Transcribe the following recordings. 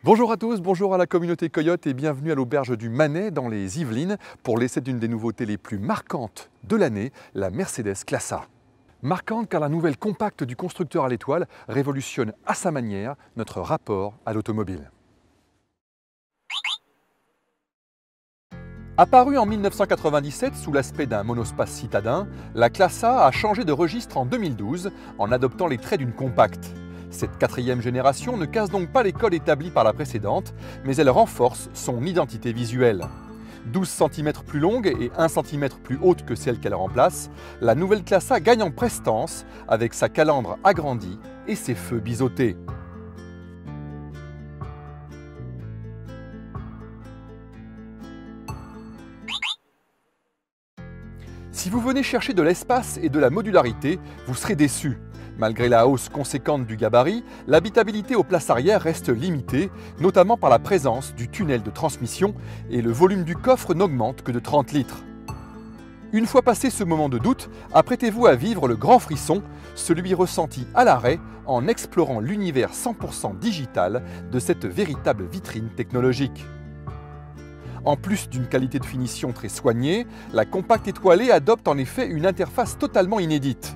Bonjour à tous, bonjour à la communauté Coyote et bienvenue à l'auberge du Manet dans les Yvelines pour l'essai d'une des nouveautés les plus marquantes de l'année, la Mercedes Classe A. Marquante car la nouvelle compacte du constructeur à l'étoile révolutionne à sa manière notre rapport à l'automobile. Apparue en 1997 sous l'aspect d'un monospace citadin, la Classe A a changé de registre en 2012 en adoptant les traits d'une compacte. Cette quatrième génération ne casse donc pas les codes établis par la précédente, mais elle renforce son identité visuelle. 12 cm plus longue et 1 cm plus haute que celle qu'elle remplace, la nouvelle Classe A gagne en prestance avec sa calandre agrandie et ses feux biseautés. Si vous venez chercher de l'espace et de la modularité, vous serez déçu. Malgré la hausse conséquente du gabarit, l'habitabilité aux places arrière reste limitée, notamment par la présence du tunnel de transmission et le volume du coffre n'augmente que de 30 litres. Une fois passé ce moment de doute, apprêtez-vous à vivre le grand frisson, celui ressenti à l'arrêt en explorant l'univers 100% digital de cette véritable vitrine technologique. En plus d'une qualité de finition très soignée, la compacte étoilée adopte en effet une interface totalement inédite.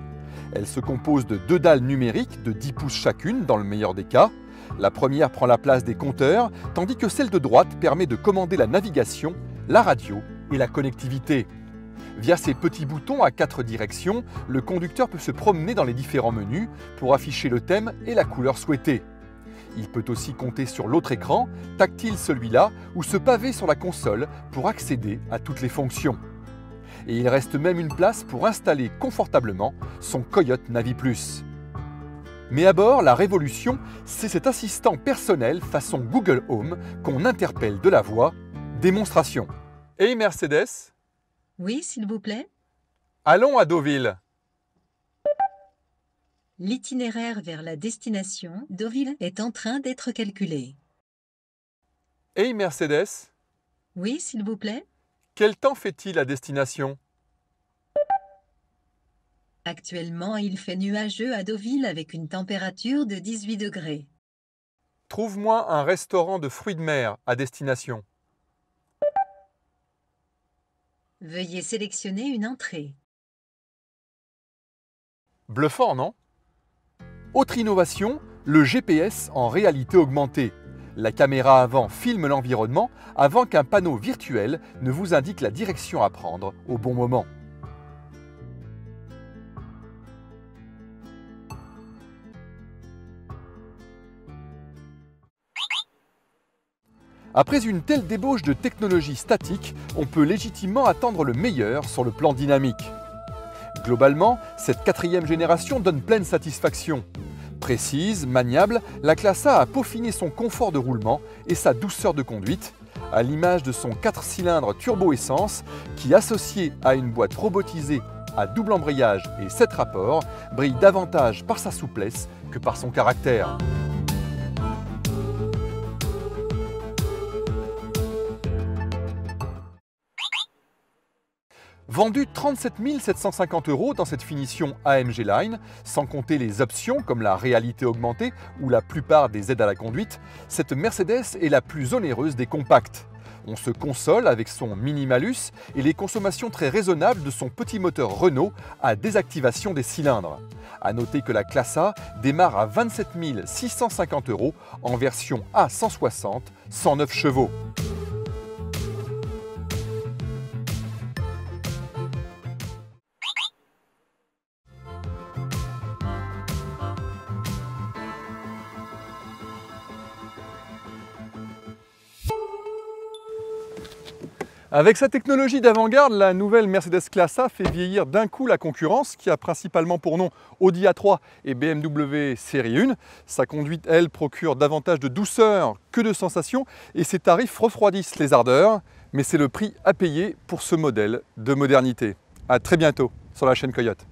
Elle se compose de deux dalles numériques de 10 pouces chacune dans le meilleur des cas. La première prend la place des compteurs, tandis que celle de droite permet de commander la navigation, la radio et la connectivité. Via ces petits boutons à 4 directions, le conducteur peut se promener dans les différents menus pour afficher le thème et la couleur souhaitée. Il peut aussi compter sur l'autre écran, tactile celui-là, ou se paver sur la console pour accéder à toutes les fonctions. Et il reste même une place pour installer confortablement son Coyote Navi Plus. Mais à bord, la révolution, c'est cet assistant personnel façon Google Home qu'on interpelle de la voix. Démonstration. Hey Mercedes? Oui, s'il vous plaît. Allons à Deauville. L'itinéraire vers la destination, Deauville, est en train d'être calculé. Hey Mercedes? Oui, s'il vous plaît. Quel temps fait-il à destination? Actuellement, il fait nuageux à Deauville avec une température de 18 degrés. Trouve-moi un restaurant de fruits de mer à destination. Veuillez sélectionner une entrée. Bluffant, non? Autre innovation, le GPS en réalité augmentée. La caméra avant filme l'environnement avant qu'un panneau virtuel ne vous indique la direction à prendre au bon moment. Après une telle débauche de technologie statique, on peut légitimement attendre le meilleur sur le plan dynamique. Globalement, cette quatrième génération donne pleine satisfaction. Précise, maniable, la Classe A a peaufiné son confort de roulement et sa douceur de conduite, à l'image de son 4 cylindres turbo-essence qui, associé à une boîte robotisée à double embrayage et 7 rapports, brille davantage par sa souplesse que par son caractère. Vendu 37 750 € dans cette finition AMG Line, sans compter les options comme la réalité augmentée ou la plupart des aides à la conduite, cette Mercedes est la plus onéreuse des compacts. On se console avec son mini-malus et les consommations très raisonnables de son petit moteur Renault à désactivation des cylindres. A noter que la Classe A démarre à 27 650 € en version A160, 109 chevaux. Avec sa technologie d'avant-garde, la nouvelle Mercedes Classe A fait vieillir d'un coup la concurrence qui a principalement pour nom Audi A3 et BMW Série 1. Sa conduite, elle, procure davantage de douceur que de sensations et ses tarifs refroidissent les ardeurs. Mais c'est le prix à payer pour ce modèle de modernité. À très bientôt sur la chaîne Coyote.